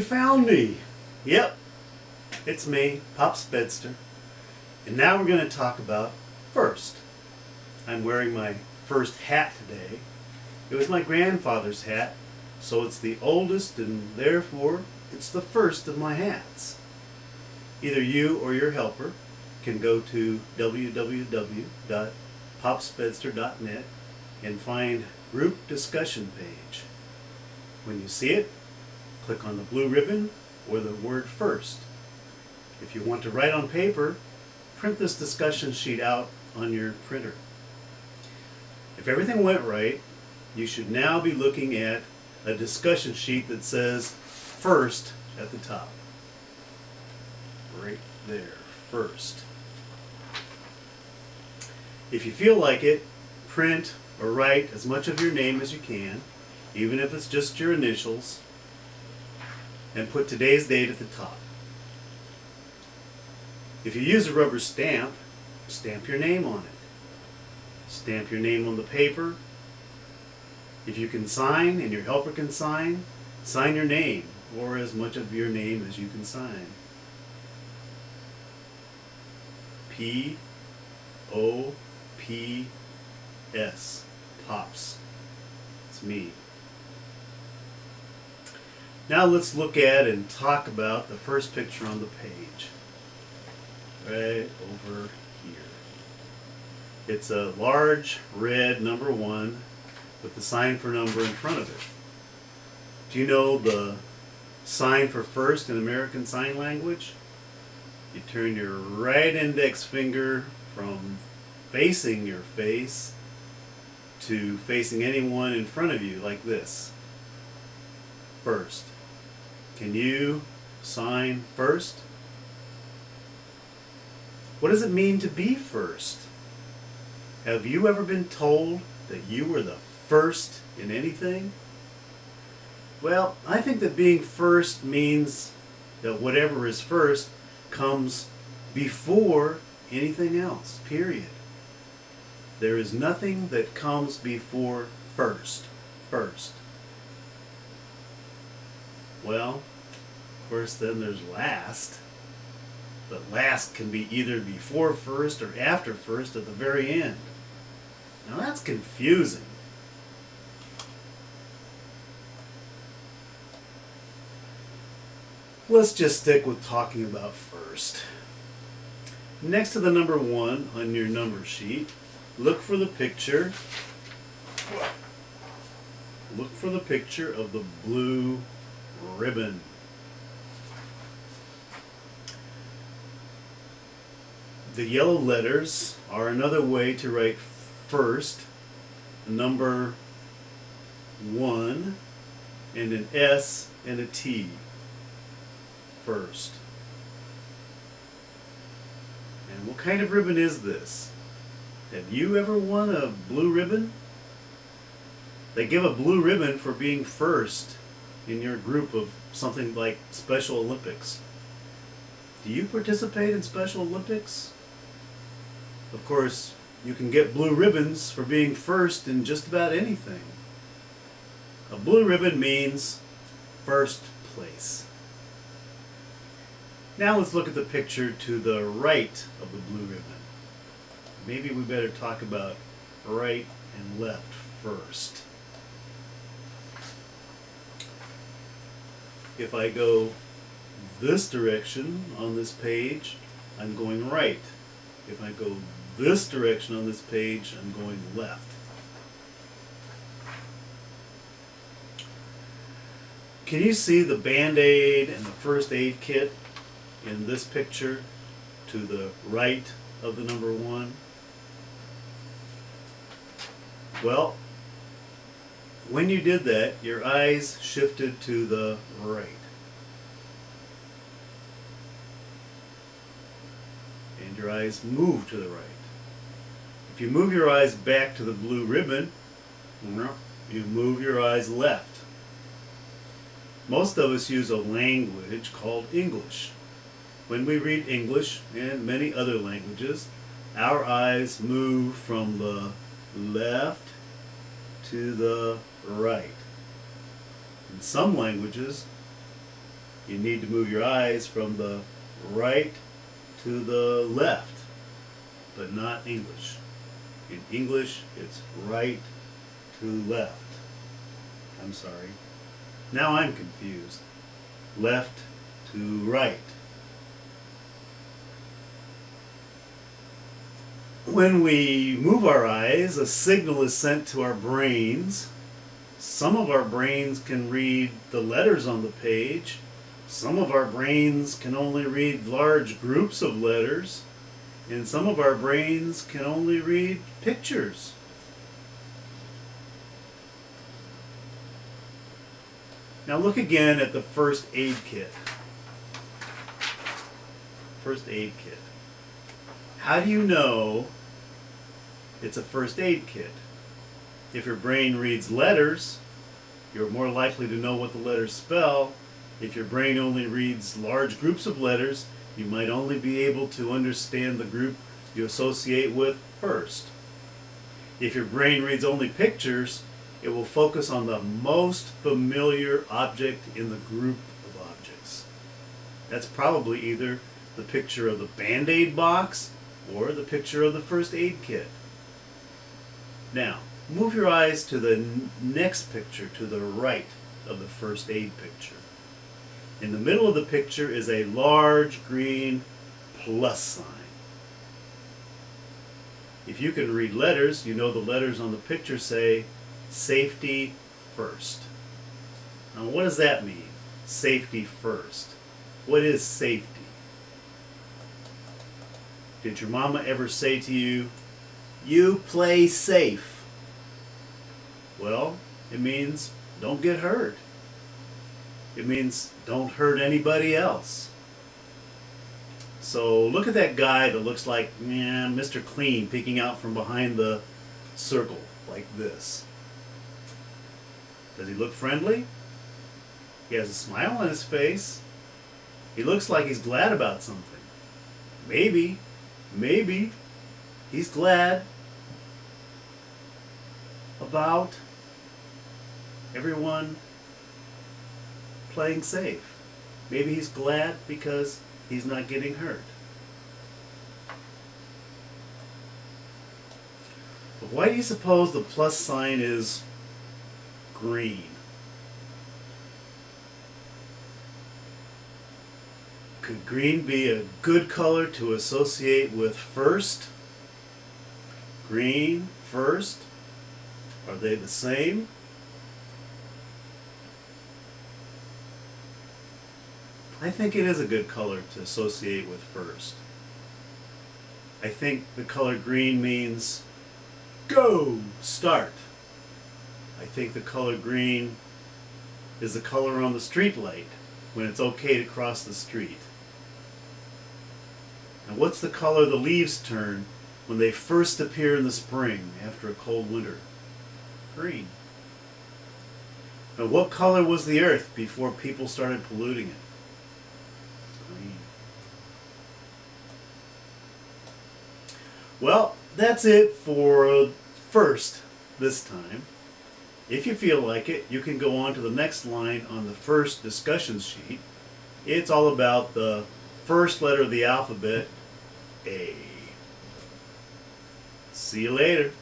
Found me. Yep, it's me, Pops Spedster. And now we're going to talk about first. I'm wearing my first hat today. It was my grandfather's hat, so it's the oldest and therefore it's the first of my hats. Either you or your helper can go to www.popspedster.net and find group discussion page. When you see it, click on the blue ribbon or the word first. If you want to write on paper, print this discussion sheet out on your printer. If everything went right, you should now be looking at a discussion sheet that says first at the top. Right there, first. If you feel like it, print or write as much of your name as you can, even if it's just your initials, and put today's date at the top. If you use a rubber stamp, stamp your name on it. Stamp your name on the paper. If you can sign and your helper can sign your name, or as much of your name as you can sign. P-O-P-S. Pops. It's me. Now let's look at and talk about the first picture on the page. Right over here. It's a large red number 1 with the sign for number in front of it. Do you know the sign for first in American Sign Language? You turn your right index finger from facing your face to facing anyone in front of you like this. First. Can you sign first? What does it mean to be first? Have you ever been told that you were the first in anything? Well, I think that being first means that whatever is first comes before anything else, period. There is nothing that comes before first. First. Well, of course then there's last. But last can be either before first or after first at the very end. Now that's confusing. Let's just stick with talking about first. Next to the number 1 on your number sheet, look for the picture. Look for the picture of the blue ribbon. The yellow letters are another way to write first, number 1, and an S and a T. First. And what kind of ribbon is this? Have you ever won a blue ribbon? They give a blue ribbon for being first in your group of something like Special Olympics. Do you participate in Special Olympics? Of course, you can get blue ribbons for being first in just about anything. A blue ribbon means first place. Now let's look at the picture to the right of the blue ribbon. Maybe we better talk about right and left first. If I go this direction on this page, I'm going right. If I go this direction on this page, I'm going left. Can you see the Band-Aid and the first aid kit in this picture to the right of the number 1? Well, when you did that, your eyes shifted to the right. And your eyes moved to the right. If you move your eyes back to the blue ribbon, you move your eyes left. Most of us use a language called English. When we read English and many other languages, our eyes move from the left to the right. In some languages, you need to move your eyes from the right to the left, but not English. In English, it's right to left. I'm sorry. Now I'm confused. Left to right. When we move our eyes, a signal is sent to our brains. Some of our brains can read the letters on the page. Some of our brains can only read large groups of letters. And some of our brains can only read pictures. Now look again at the first aid kit. First aid kit. How do you know it's a first aid kit? If your brain reads letters, you're more likely to know what the letters spell. If your brain only reads large groups of letters, you might only be able to understand the group you associate with first. If your brain reads only pictures, it will focus on the most familiar object in the group of objects. That's probably either the picture of the Band-Aid box or the picture of the first aid kit. Now, move your eyes to the next picture to the right of the first aid picture. In the middle of the picture is a large green plus sign. If you can read letters, you know the letters on the picture say safety first. Now what does that mean? Safety first. What is safety? Did your mama ever say to you, "You play safe"? Well, it means don't get hurt. It means don't hurt anybody else. So look at that guy that looks like Mr. Clean peeking out from behind the circle like this. Does he look friendly? He has a smile on his face. He looks like he's glad about something. Maybe he's glad about everyone playing safe. Maybe he's glad because he's not getting hurt. But why do you suppose the plus sign is green? Could green be a good color to associate with first? Green, first? Are they the same? I think it is a good color to associate with first. I think the color green means go, start. I think the color green is the color on the street light when it's okay to cross the street. And what's the color the leaves turn when they first appear in the spring after a cold winter? Green. Now what color was the earth before people started polluting it? Green. Well, that's it for first this time. If you feel like it, you can go on to the next line on the first discussion sheet. It's all about the first letter of the alphabet, A. See you later.